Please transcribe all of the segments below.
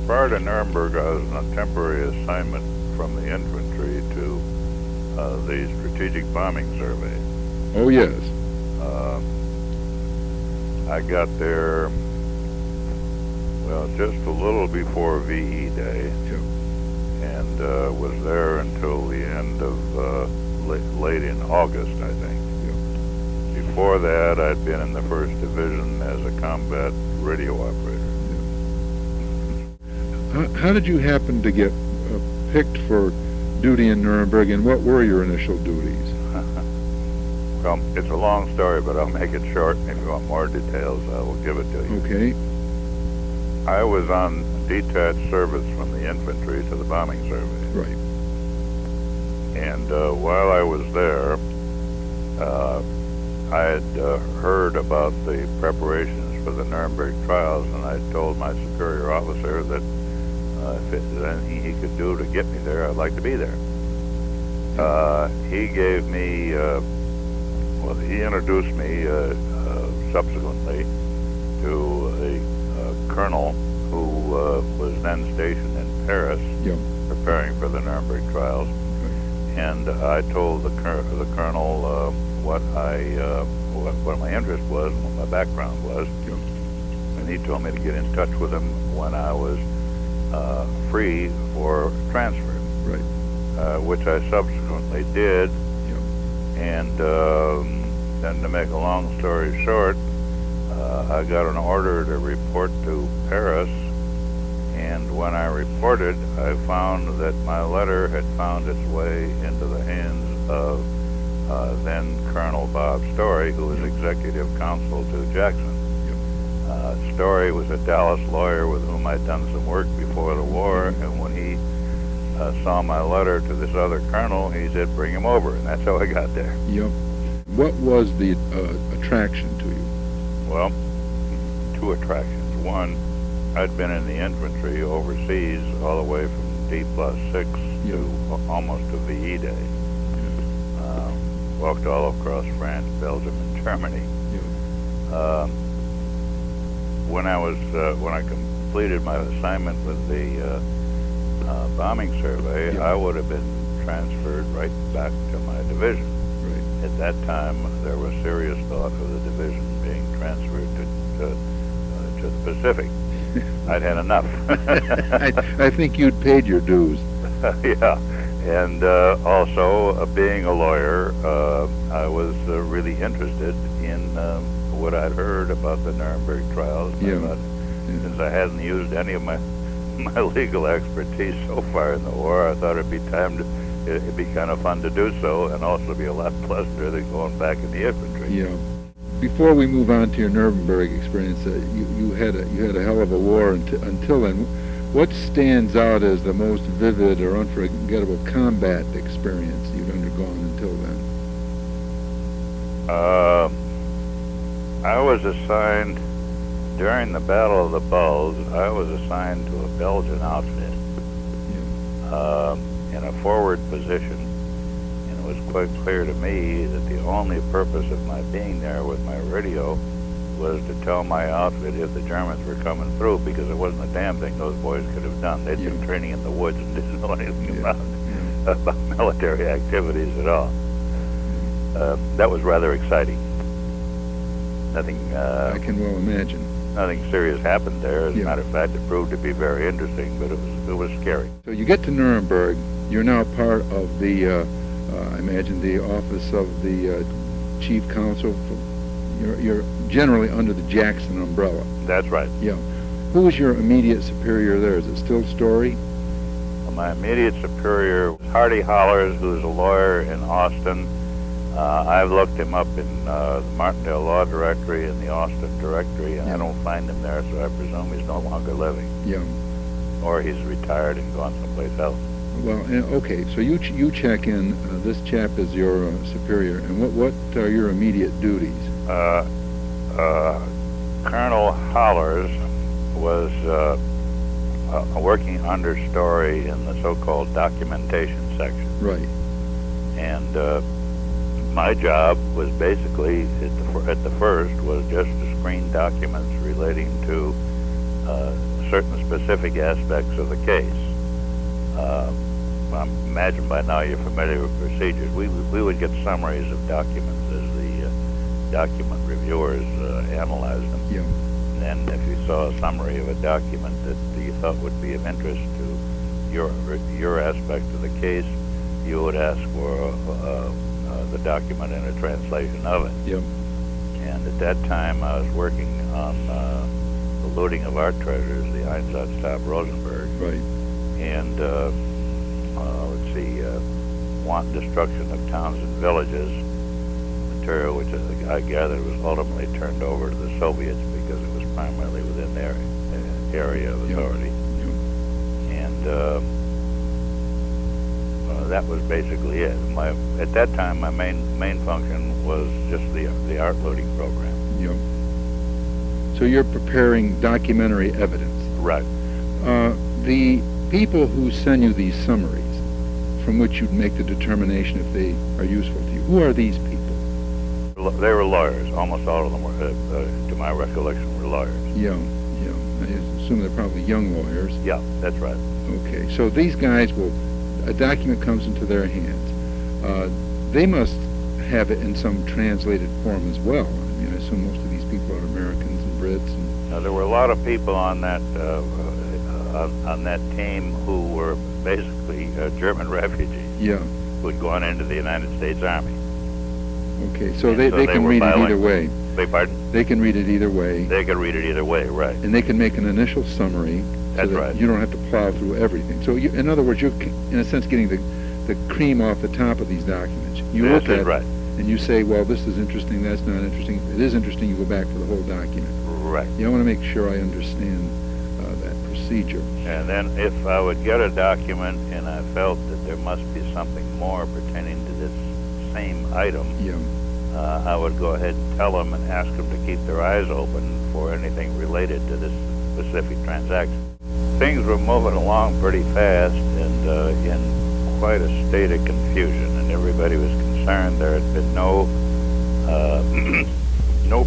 prior to Nuremberg, I was on a temporary assignment from the infantry to the Strategic Bombing Survey. Oh, yes. I got there, well, just a little before VE Day, and was there until the end of late in August, I think. Before that, I'd been in the 1st Division as a combat radio operator. How did you happen to get picked for duty in Nuremberg, and what were your initial duties? Well, it's a long story, but I'll make it short. If you want more details, I will give it to you. Okay. I was on detached service from the infantry to the bombing survey. Right. And while I was there, I had heard about the preparations for the Nuremberg trials, and I told my superior officer that if there's anything he could do to get me there, I'd like to be there. He gave me, he introduced me subsequently to a colonel who was then stationed in Paris, preparing for the Nuremberg trials. And I told the colonel what my interest was and what my background was, and he told me to get in touch with him when I was free for transfer, which I subsequently did. And then, to make a long story short, I got an order to report to Paris, and when I reported, I found that my letter had found its way into the hands of then Colonel Bob Story, who was executive counsel to Jackson. Story was a Dallas lawyer with whom I'd done some work before the war, and when he saw my letter to this other colonel, he said, bring him over, and that's how I got there. What was the attraction to you? Well, 2 attractions. One, I'd been in the infantry overseas all the way from D+6 to almost to VE Day. Walked all across France, Belgium, and Germany. When I completed my assignment with the bombing survey, I would have been transferred right back to my division. At that time, there was serious thought of the division being transferred to the Pacific. I'd had enough. I think you'd paid your dues. Yeah, and also being a lawyer, I was really interested in what I'd heard about the Nuremberg trials. Since I hadn't used any of my legal expertise so far in the war, I thought it'd be kind of fun to do so, and also be a lot pleasanter than going back in the infantry. Before we move on to your Nuremberg experience, you had a hell of a war until then. What stands out as the most vivid or unforgettable combat experience you've undergone until then? I was assigned, during the Battle of the Bulge, I was assigned to a Belgian outfit in a forward position, and it was quite clear to me that the only purpose of my being there with my radio was to tell my outfit if the Germans were coming through, because it wasn't a damn thing those boys could have done. They'd been training in the woods and didn't know anything about military activities at all. That was rather exciting. Nothing. I can well imagine. Nothing serious happened there. As a matter of fact, it proved to be very interesting, but it was scary. So you get to Nuremberg. You're now part of the, I imagine, the office of the chief counsel. You're generally under the Jackson umbrella. That's right. Who was your immediate superior there? Is it still Story? Well, my immediate superior was Hardy Hollers, who's a lawyer in Austin. I've looked him up in the Martindale Law Directory and the Austin Directory, and I don't find him there, so I presume he's no longer living. Or he's retired and gone someplace else. Well, okay, so you check in. This chap is your superior, and what are your immediate duties? Colonel Hollers was working under Story in the so-called documentation section. And my job was basically, at the first, was just to screen documents relating to certain specific aspects of the case. I imagine by now you're familiar with procedures. We would get summaries of documents as the document reviewers analyzed them. Yeah. And then if you saw a summary of a document that you thought would be of interest to your aspect of the case, you would ask for the document in a translation of it. Yep. And at that time, I was working on the looting of art treasures, the Einsatzstab Rosenberg. Right. And let's see, wanton destruction of towns and villages, material which I gathered was ultimately turned over to the Soviets because it was primarily within their area of authority. Yep. And that was basically it. At that time, my main function was just the art looting program. Yep. So you're preparing documentary evidence. Right. The people who send you these summaries, from which you'd make the determination if they are useful to you, who are these people? They were lawyers. Almost all of them were, to my recollection, were lawyers. Yeah, yeah. I assume they're probably young lawyers. Yeah, that's right. Okay, so these guys a document comes into their hands. They must have it in some translated form as well. I mean, I assume most of these people are Americans and Brits. Now, there were a lot of people on that team who were basically German refugees. Yeah. Who had gone into the United States Army. Okay, so they can read it either way. Pardon? They can read it either way. They can read it either way, right. And they can make an initial summary. That's so that right. You don't have to plow through everything. So, in other words, you're, in a sense, getting the cream off the top of these documents. You look at it, right. And you say, well, this is interesting, that's not interesting. If it is interesting, you go back for the whole document. Right. You want to make sure I understand that procedure. And then if I would get a document and I felt that there must be something more pertaining to this same item, Yeah. I would go ahead and tell them and ask them to keep their eyes open for anything related to this specific transaction. Things were moving along pretty fast and in quite a state of confusion, and everybody was concerned. There had been no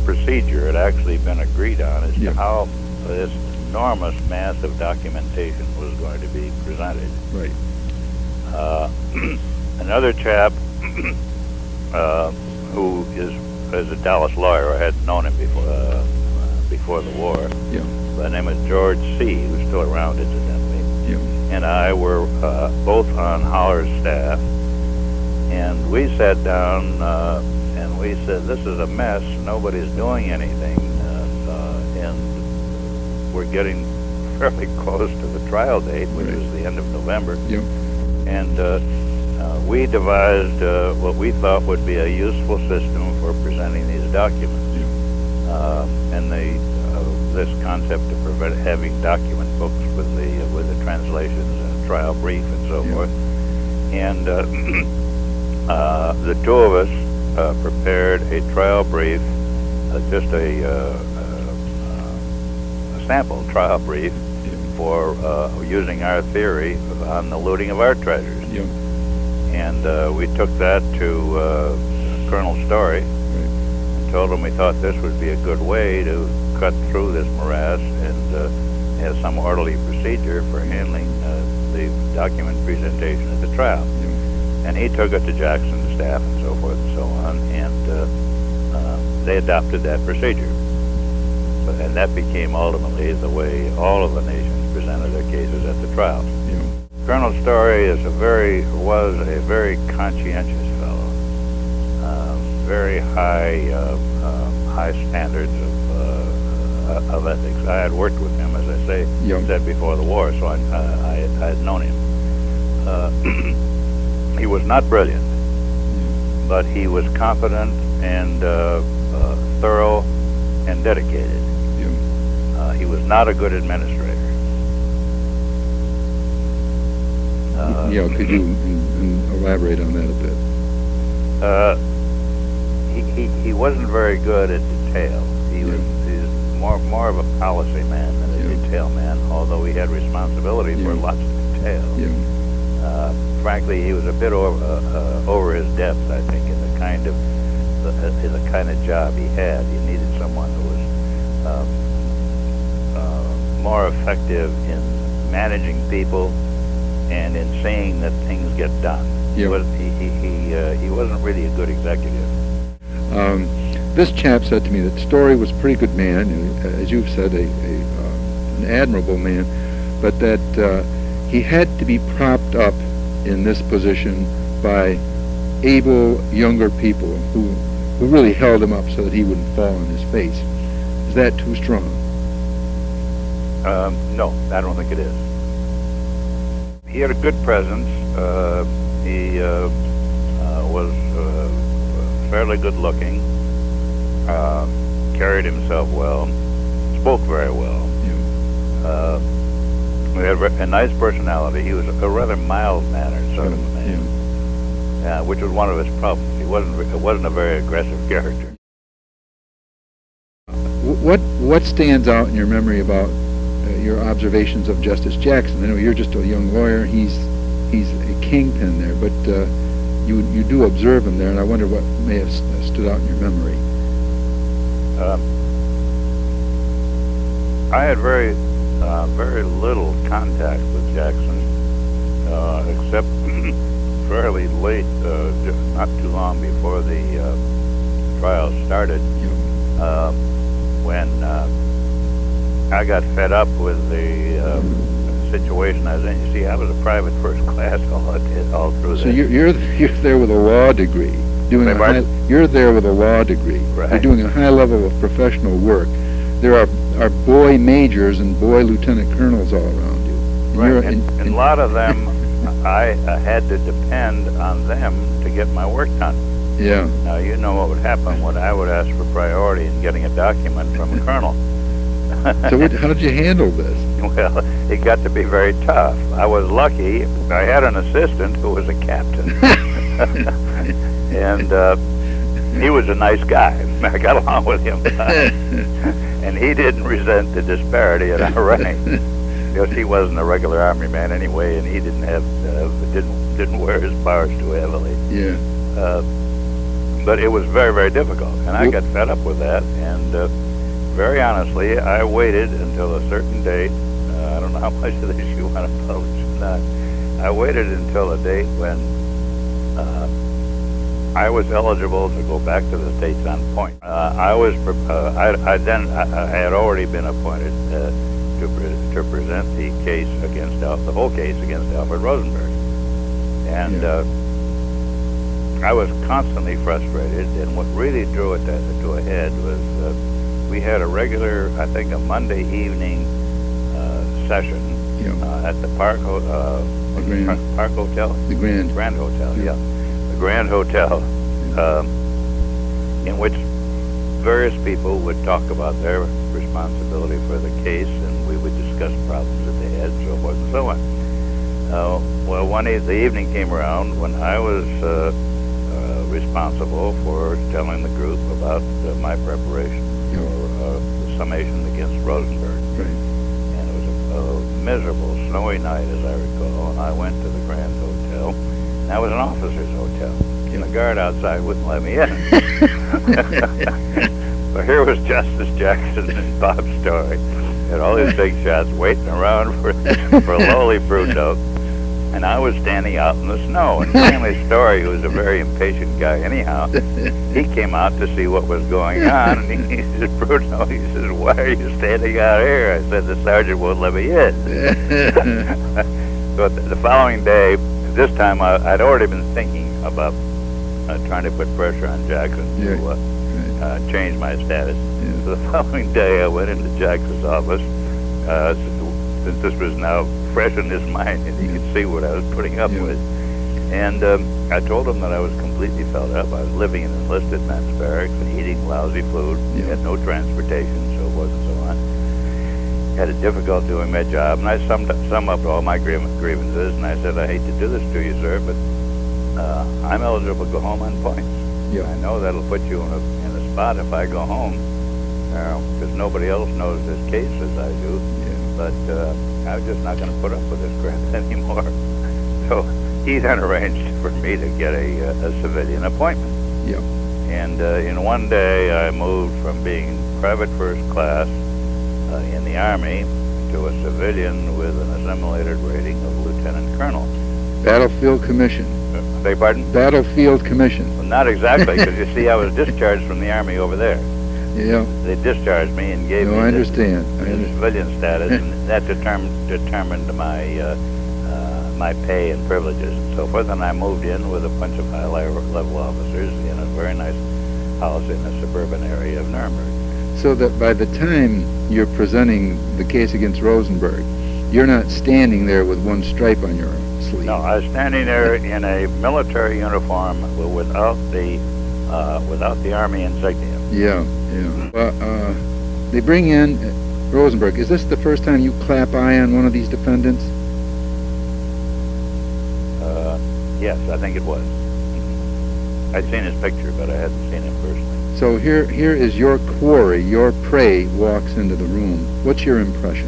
procedure had actually been agreed on as to how this enormous mass of documentation was going to be presented. Right. Another chap who is a Dallas lawyer, I hadn't known him before the war. Yeah. By the name of George C., who's still around incidentally. Yeah. And I were both on Holler's staff, and we sat down and we said, this is a mess, nobody's doing anything, and we're getting fairly close to the trial date, which is the end of November. Yep. And we devised what we thought would be a useful system for presenting these documents. And this concept of having document books with the translations and trial brief and so forth. And the two of us prepared a trial brief, just a sample trial brief for using our theory on the looting of art treasures. Yeah. And we took that to Colonel Story and told him we thought this would be a good way to cut through this morass and have some orderly procedure for handling the document presentation at the trial. Yeah. And he took it to Jackson's staff and so forth and so on, and they adopted that procedure. And that became ultimately the way all of the nations presented their cases at the trial. Yeah. Colonel Story was a very conscientious fellow, very high standards of ethics. I had worked with him, as I said before the war, so I had known him. He was not brilliant, but he was competent and thorough and dedicated. He was not a good administrator. Could you elaborate on that a bit? He wasn't very good at detail. He's more of a policy man than a detail man, although he had responsibility for lots of detail. Frankly, he was a bit over his depth, I think, in the kind of job he had. You needed someone who was more more effective in managing people and in saying that things get done. He wasn't really a good executive. This chap said to me that Story was a pretty good man, as you've said, an admirable man, but that he had to be propped up in this position by able younger people who really held him up so that he wouldn't fall on his face. Is that too strong? No, I don't think it is. He had a good presence. He was fairly good looking, carried himself well, spoke very well. He had a nice personality. He was a rather mild-mannered sort of a man, which was one of his problems. It wasn't a very aggressive character. What stands out in your memory about your observations of Justice Jackson? I know you're just a young lawyer. He's a kingpin there, but you do observe him there, and I wonder what may have stood out in your memory. I had very little contact with Jackson, except fairly late, not too long before the trial started, when I got fed up with the situation I was in. You see, I was a private first class all through So you're there with a law degree. You're there with a law degree. Right. You're doing a high level of professional work. There are boy majors and boy lieutenant colonels all around you. Right, and a lot of them, I had to depend on them to get my work done. Yeah. Now, you know what would happen when I would ask for priority in getting a document from a colonel. So how did you handle this? Well, it got to be very tough. I was lucky. I had an assistant who was a captain. And he was a nice guy. I got along with him. And he didn't resent the disparity in our rank. Because he wasn't a regular army man anyway, and he didn't wear his bars too heavily. Yeah. But it was very, very difficult, and I got fed up with that. And very honestly, I waited until a certain date. I don't know how much of this you want to publish or not. I waited until a date when I was eligible to go back to the States on point. I had already been appointed to present the case against the whole case against Alfred Rosenberg, and I was constantly frustrated. And what really drew it to a head was we had a regular, I think, a Monday evening session at the Park Hotel. The Grand Hotel, yeah. The Grand Hotel, in which various people would talk about their responsibility for the case, and we would discuss problems that they had, so forth and so on. Well, the evening came around when I was responsible for telling the group about my preparation for the summation against Rosenberg. Right. And it was a miserable, snowy night, as I recall, and I went to the Grand Hotel. And that was an officer's hotel. And the guard outside wouldn't let me in. But here was Justice Jackson and Bob Story, and all these big shots waiting around for lowly Brudno. And I was standing out in the snow. And finally, Story, who was a very impatient guy anyhow, he came out to see what was going on. And he said, Brudno, he says, why are you standing out here? I said, the sergeant won't let me in. So the following day, this time I'd already been thinking about trying to put pressure on Jackson to change my status. So the following day, I went into Jackson's office, since this was now fresh in his mind, and he could see what I was putting up with. And I told him that I was completely fed up. I was living in enlisted men's barracks and eating lousy food. Had no transportation, so forth and so on. Had a difficult doing my job, and I summed up all my grievances, and I said, I hate to do this to you, sir, but I'm eligible to go home on points. I know that'll put you in a spot if I go home, because nobody else knows this case as I do. But I'm just not going to put up with this crap anymore. So he then arranged for me to get a civilian appointment. And in one day, I moved from being private first class in the Army to a civilian with an assimilated rating of lieutenant colonel. Battlefield commission. Beg pardon? Battlefield commission. Well, not exactly, because you see, I was discharged from the Army over there. Yeah. They discharged me and gave No, me I understand. the civilian status, and that determined my pay and privileges and so forth. And I moved in with a bunch of high-level officers in a very nice house in a suburban area of Nuremberg. So that by the time you're presenting the case against Rosenberg, you're not standing there with one stripe on your sleeve. No, I was standing there in a military uniform without the Army insignia. Yeah, yeah. Well, they bring in Rosenberg. Is this the first time you clap eye on one of these defendants? Yes, I think it was. I'd seen his picture, but I hadn't seen him personally. So here is your quarry, your prey walks into the room. What's your impression?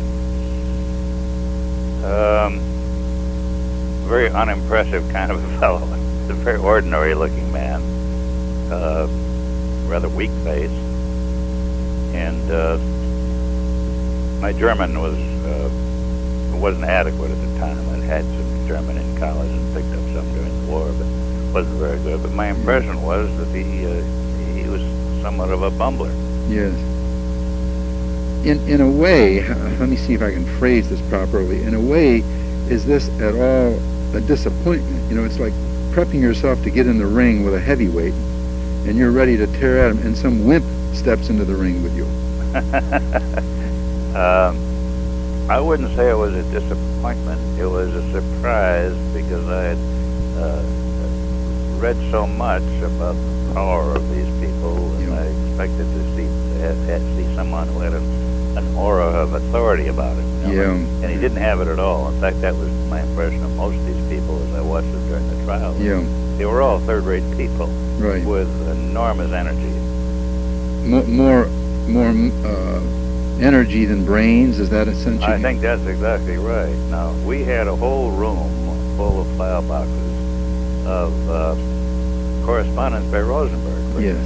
Very unimpressive kind of a fellow. A very ordinary-looking man, rather weak face, and my German wasn't adequate at the time. I'd had some German in college and picked up some during the war, but wasn't very good. But my impression was that he was somewhat of a bumbler. Yes. In a way, let me see if I can phrase this properly. In a way, is this at all a disappointment? You know, it's like prepping yourself to get in the ring with a heavyweight, and you're ready to tear at him, and some wimp steps into the ring with you. I wouldn't say it was a disappointment. It was a surprise because I had read so much about the power of these people, and I expected to see someone who had an aura of authority about him. You know? Yeah. And he didn't have it at all. In fact, that was my impression of most of these people as I watched them during the trial. Yeah. They were all third-rate people, right, with enormous energy. More energy than brains. Is that essentially? I think that's exactly right. Now, we had a whole room full of file boxes of correspondence by Rosenberg. Yes.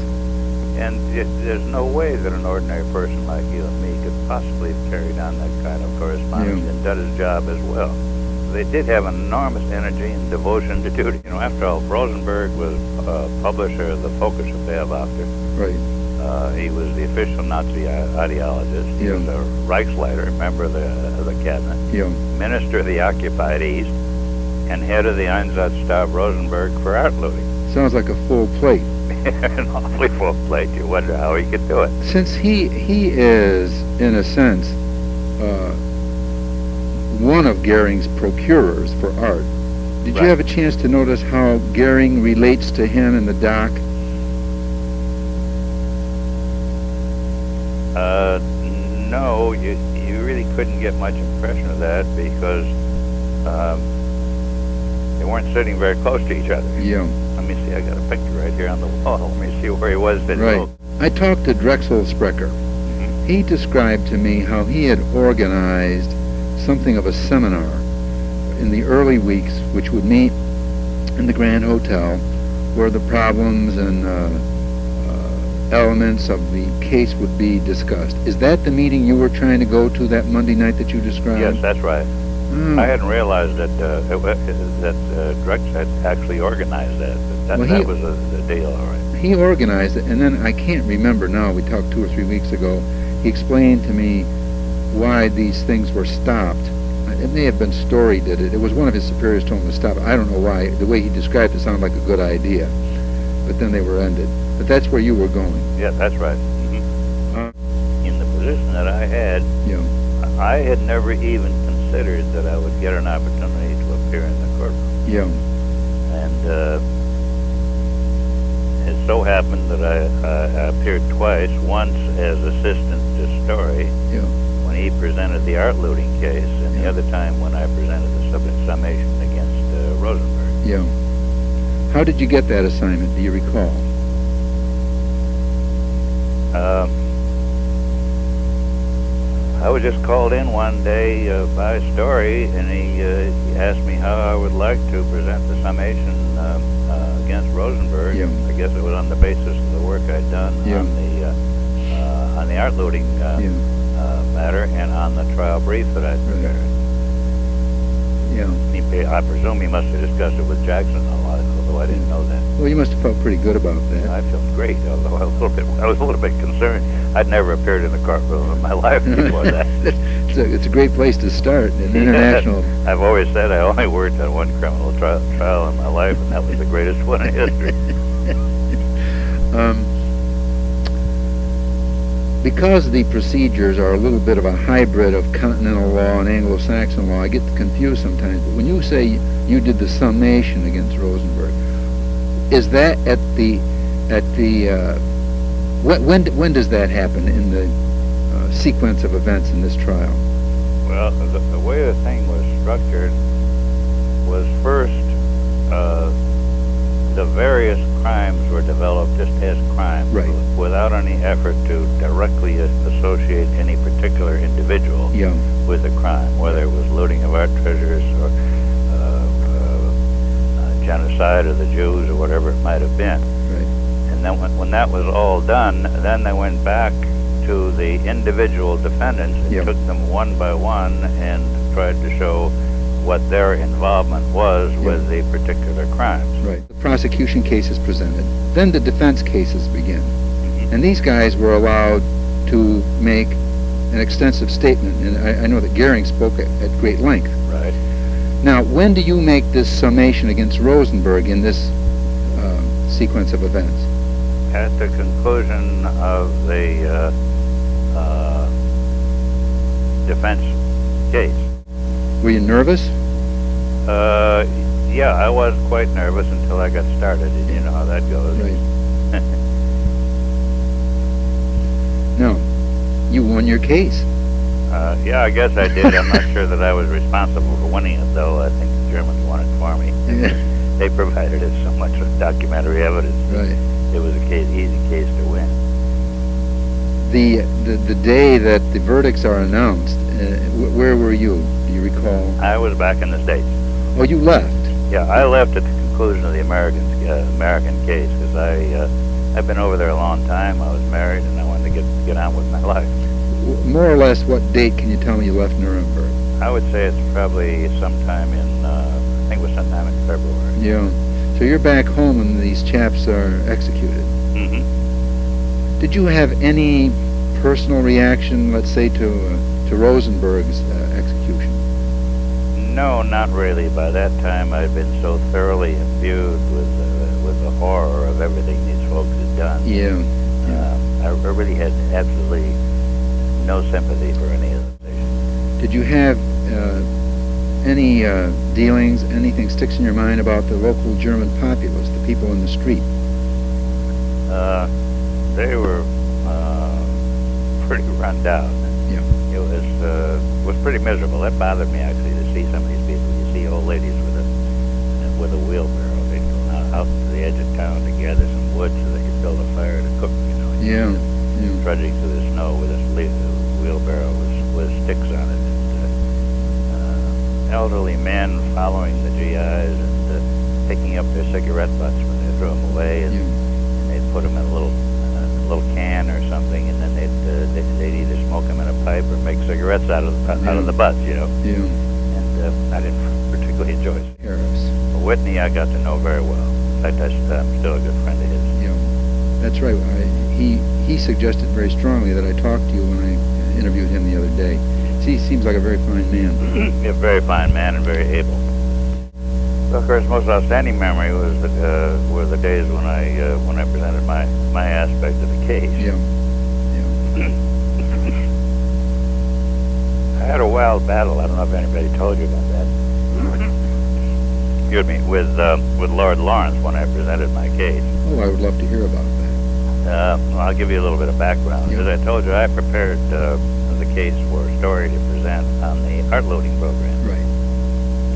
And there's no way that an ordinary person like you and me could possibly have carried on that kind of correspondence and done his job as well. They did have enormous energy and devotion to duty. You know, after all, Rosenberg was publisher of the Focus of Beobachter. Right. He was the official Nazi ideologist. He was a Reichsleiter, member of the cabinet, minister of the occupied East, and head of the Einsatzstab Rosenberg for art looting. Sounds like a full plate. An awfully full plate. You wonder how he could do it. Since he is, in a sense, one of Goering's procurers for art, did you have a chance to notice how Goering relates to him in the dock? No, you really couldn't get much impression of that because they weren't sitting very close to each other. Yeah. Let me see, I got a picture right here on the wall. Let me see where he was. Right. I talked to Drexel Sprecher. Mm-hmm. He described to me how he had organized something of a seminar in the early weeks, which would meet in the Grand Hotel, where the problems and elements of the case would be discussed. Is that the meeting you were trying to go to that Monday night that you described? Yes, that's right. I hadn't realized that Drex had actually organized that. That was the deal, all right. He organized it, and then I can't remember now. We talked 2 or 3 weeks ago. He explained to me why these things were stopped. It may have been Story did it. It was one of his superiors told him to stop. I don't know why. The way he described it sounded like a good idea, but then they were ended. But that's where you were going. Yeah, that's right. Mm-hmm. In the position that I had, I had never even considered that I would get an opportunity to appear in the courtroom. Yeah. And it so happened that I appeared twice, once as assistant to Story, when he presented the art looting case, and the other time when I presented the summation against Rosenberg. Yeah. How did you get that assignment? Do you recall? I was just called in one day by Story, and he asked me how I would like to present the summation against Rosenberg. I guess it was on the basis of the work I'd done on the art looting matter, and on the trial brief that I'd prepared. Yeah. I presume he must have discussed it with Jackson a lot, although I didn't know that. Well, you must have felt pretty good about that. I felt great, although I was a little bit concerned. I'd never appeared in a courtroom in my life before that. It's a great place to start, an international. I've always said I only worked on one criminal trial in my life, and that was the greatest one in history. Because the procedures are a little bit of a hybrid of continental law and Anglo-Saxon law, I get confused sometimes. But when you say you did the summation against Rosenberg, is that when does that happen in the sequence of events in this trial? Well, the way the thing was structured was first the various crimes were developed just as crimes, right, without any effort to directly associate any particular individual with the crime, whether it was looting of art treasures or genocide of the Jews or whatever it might have been. Right. And then when that was all done, then they went back to the individual defendants and took them one by one and tried to show what their involvement was with the particular crimes. Right. The prosecution case is presented. Then the defense cases begin. And these guys were allowed to make an extensive statement. And I know that Goering spoke at great length. Right. Now, when do you make this summation against Rosenberg in this sequence of events? At the conclusion of the defense case. Were you nervous? Yeah, I was quite nervous until I got started. You know how that goes. Right. No, you won your case. Yeah, I guess I did. I'm not sure that I was responsible for winning it, though. I think the Germans won it for me. They provided us so much documentary evidence. Right. It was an easy case to win. The day that the verdicts are announced, where were you? Do you recall? I was back in the States. Oh, you left? Yeah, I left at the conclusion of the American case because I've been over there a long time. I was married and I wanted to get on with my life. More or less, what date can you tell me you left Nuremberg? I would say it's probably sometime in, I think it was sometime in February. Yeah. So you're back home and these chaps are executed. Mm-hmm. Did you have any personal reaction, let's say, to Rosenberg's execution? No, not really. By that time, I'd been so thoroughly imbued with the horror of everything these folks had done. Yeah. I really had absolutely no sympathy for any of them. Did you have any dealings, anything sticks in your mind about the local German populace, the people in the street? They were pretty run down. Yeah. It was pretty miserable. That bothered me actually to see some of these people. You see old ladies with a wheelbarrow. They'd go out to the edge of town to gather some wood so they could build a fire to cook. You know. Yeah. Trudging through the snow with this wheelbarrow with sticks on it. And, elderly men following the GIs and picking up their cigarette butts when they threw them away, and they'd put them in a little can or something, and then they'd either smoke them in a pipe or make cigarettes out of the butts, you know. Yeah. And I didn't particularly enjoy it. Harris. But Whitney, I got to know very well. In fact, I'm still a good friend of his. Yeah, that's right. He suggested very strongly that I talk to you when I interviewed him the other day. He seems like a very fine man. A very fine man and very able. Well, of course, most outstanding memory were the days when I presented my aspect of the case. Yeah. I had a wild battle. I don't know if anybody told you about that. Excuse me, with Lord Lawrence when I presented my case. Oh, I would love to hear about that. Well, I'll give you a little bit of background. Yeah. As I told you, I prepared the case for a story to present on the art looting program. Right.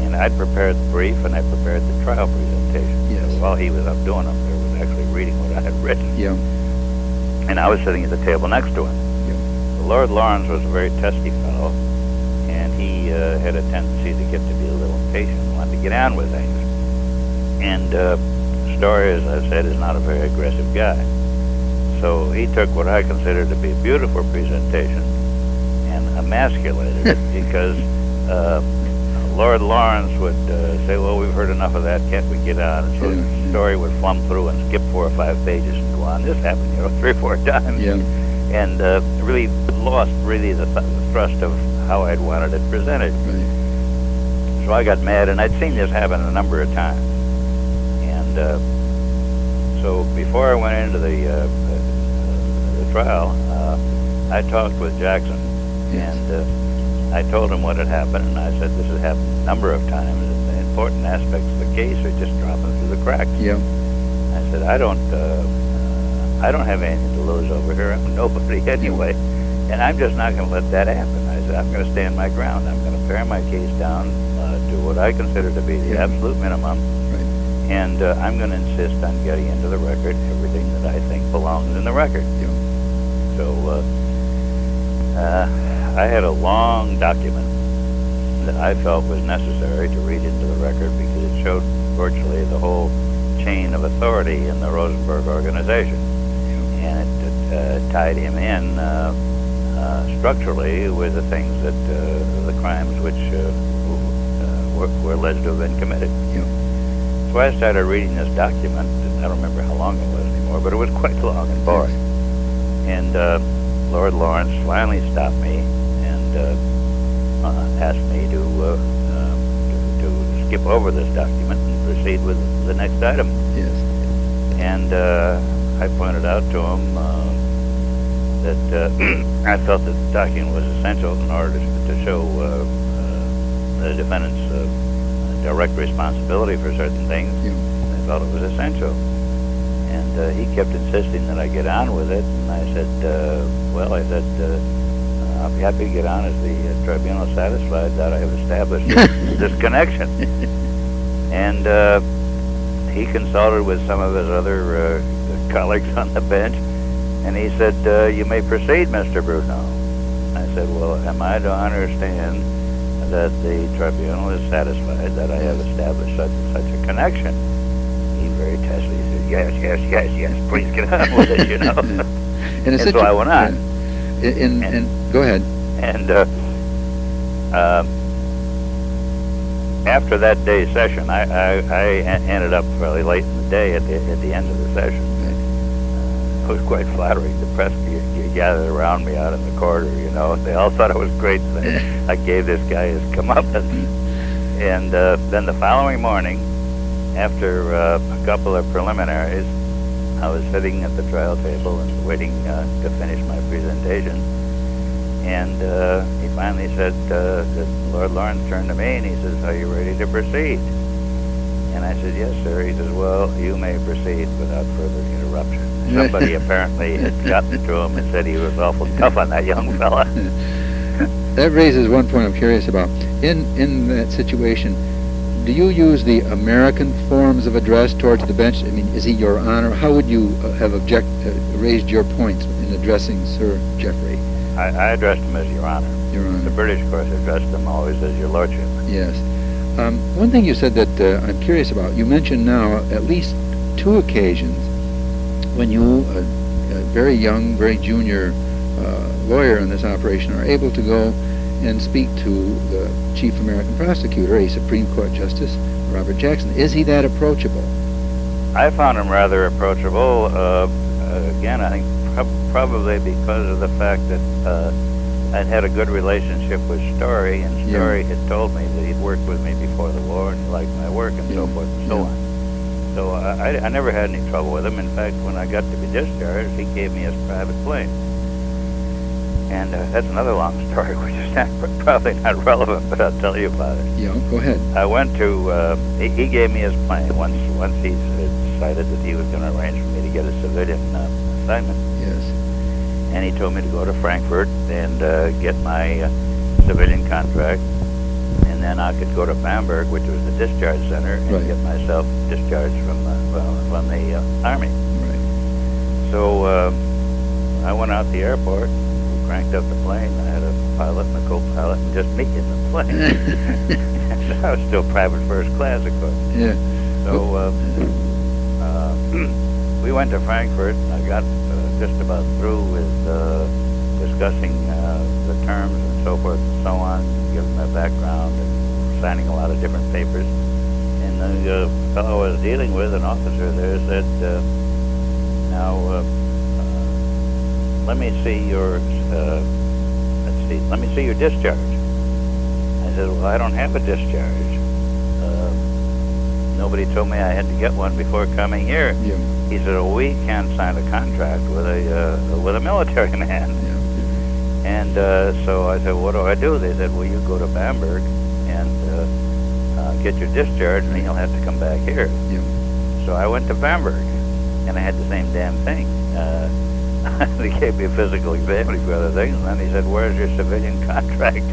And I'd prepared the brief and I prepared the trial presentation. Yes. So while he was up doing them, there was actually reading what I had written. Yeah. And I was sitting at the table next to him. Yeah. Lord Lawrence was a very testy fellow, and he had a tendency to get to be a little impatient, wanted to get on with things. And Story, as I said, is not a very aggressive guy. So he took what I considered to be a beautiful presentation and emasculated it because Lord Lawrence would say, well, we've heard enough of that, can't we get on? And so the story would flum through and skip 4 or 5 pages and go on. This happened, 3 or 4 times. Yeah. And really lost the thrust of how I'd wanted it presented. Right. So I got mad, and I'd seen this happen a number of times. And so before I went into the trial, I talked with Jackson, and I told him what had happened, and I said this has happened a number of times, and the important aspects of the case are just dropping through the cracks. Yeah. I said, I don't have anything to lose over here. I'm nobody anyway, and I'm just not going to let that happen. I said, I'm going to stand my ground. I'm going to pare my case down to what I consider to be the absolute minimum, and I'm going to insist on getting into the record everything that I think belongs in the record. Yeah. So I had a long document that I felt was necessary to read into the record because it showed virtually the whole chain of authority in the Rosenberg organization, and it tied him in structurally with the things that the crimes which were alleged to have been committed. Yeah. So I started reading this document, and I don't remember how long it was anymore, but it was quite long and boring. And Lord Lawrence finally stopped me and asked me to skip over this document and proceed with the next item. Yes. And I pointed out to him that I felt that the document was essential in order to show the defendant's direct responsibility for certain things. Yeah. I felt it was essential. And he kept insisting that I get on with it, and I said, I'll be happy to get on as the tribunal is satisfied that I have established this connection. And he consulted with some of his other colleagues on the bench, and he said, you may proceed, Mr. Brudno. I said, well, am I to understand that the tribunal is satisfied that I have established such and such a connection? He very testily said, yes, please get on with it, And so I went on. And go ahead. And after that day's session, I ended up fairly late in the day at the end of the session. It was quite flattering. The press gathered around me out in the corridor, They all thought it was great that I gave this guy his comeuppance. And then the following morning, after a couple of preliminaries, I was sitting at the trial table and waiting to finish my presentation. And he finally said, Lord Lawrence turned to me and he says, are you ready to proceed? And I said, yes, sir. He says, well, you may proceed without further interruption. Somebody apparently had gotten to him and said he was awful tough on that young fella. That raises one point I'm curious about. In that situation, do you use the American forms of address towards the bench? I mean, is he your honor? How would you have raised your points in addressing Sir Geoffrey? I addressed him as Your Honor. Your Honor. The British, of course, addressed him always as Your Lordship. Yes. One thing you said that I'm curious about, you mentioned now at least 2 occasions when you, a very young, very junior lawyer in this operation, are able to go and speak to the chief American prosecutor, a Supreme Court Justice, Robert Jackson. Is he that approachable? I found him rather approachable. Again, I think probably because of the fact that I'd had a good relationship with Story, and Story had told me that he'd worked with me before the war and he liked my work and so forth and so on. So I never had any trouble with him. In fact, when I got to be discharged, he gave me his private plane. And that's another long story, which is probably not relevant, but I'll tell you about it. Yeah, go ahead. I went to, he gave me his plane once he decided that he was going to arrange for me to get a civilian assignment. Yes. And he told me to go to Frankfurt and get my civilian contract, and then I could go to Bamberg, which was the discharge center, and get myself discharged from the Army. Right. So I went out the airport, cranked up the plane. I had a pilot and a co-pilot, and just me in the plane. And I was still private first class, of course. Yeah. So we went to Frankfurt, and I got just about through with discussing the terms and so forth and so on, give them a background and signing a lot of different papers. And the fellow I was dealing with, an officer there, said, now, let me see your, let me see your discharge. I said, well, I don't have a discharge. Nobody told me I had to get one before coming here. Yeah. He said, well, we can't sign a contract with a military man. Yeah. And so I said, what do I do? They said, well, you go to Bamberg and get your discharge, and then you'll have to come back here. Yeah. So I went to Bamberg, and I had the same damn thing. They gave me a physical exam and a few other things, and then he said, where's your civilian contract?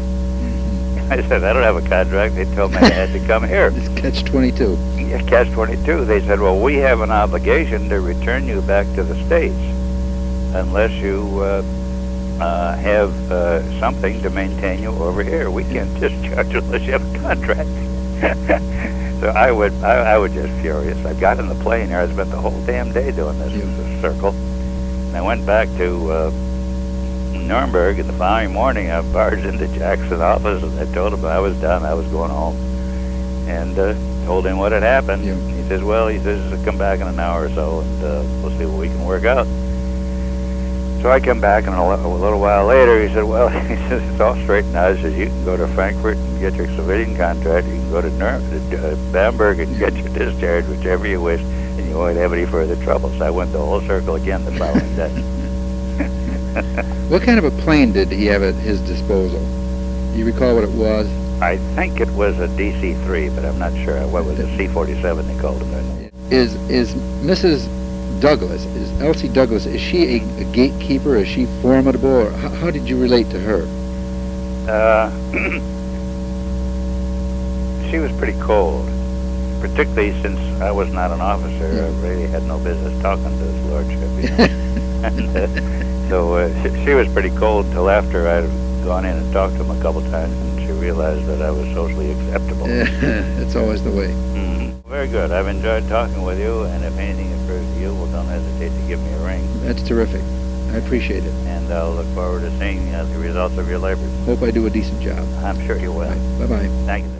I said, I don't have a contract. They told me I had to come here. It's catch-22. Yeah, catch-22. They said, well, we have an obligation to return you back to the States unless you have something to maintain you over here. We can't discharge unless you have a contract. So I was just furious. I got in the plane here. I spent the whole damn day doing this circle. And I went back to Nuremberg, and the following morning I barged into Jackson's office, and I told him I was done. I was going home, and told him what had happened. Yeah. He says, well, come back in an hour or so, and we'll see what we can work out. So I come back, and a little while later, he said, well, he says, it's all straightened out. He says, you can go to Frankfurt and get your civilian contract. You can go to Bamberg and get your discharge, whichever you wish, and you won't have any further trouble. So I went the whole circle again the following day. What kind of a plane did he have at his disposal? Do you recall what it was? I think it was a DC-3, but I'm not sure. What was it? C-47 they called him. Is Mrs. Douglas, is Elsie Douglas, is she a gatekeeper? Is she formidable? Or how did you relate to her? She was pretty cold, particularly since I was not an officer. Yeah. I really had no business talking to his lordship, you know. And, so she was pretty cold until after I'd gone in and talked to him a couple times, and she realized that I was socially acceptable. That's always the way. Mm-hmm. Very good. I've enjoyed talking with you, and if anything occurs to you, well, don't hesitate to give me a ring. That's terrific. I appreciate it. And I'll look forward to seeing the results of your labors. Hope I do a decent job. I'm sure you will. Bye-bye. Thank you.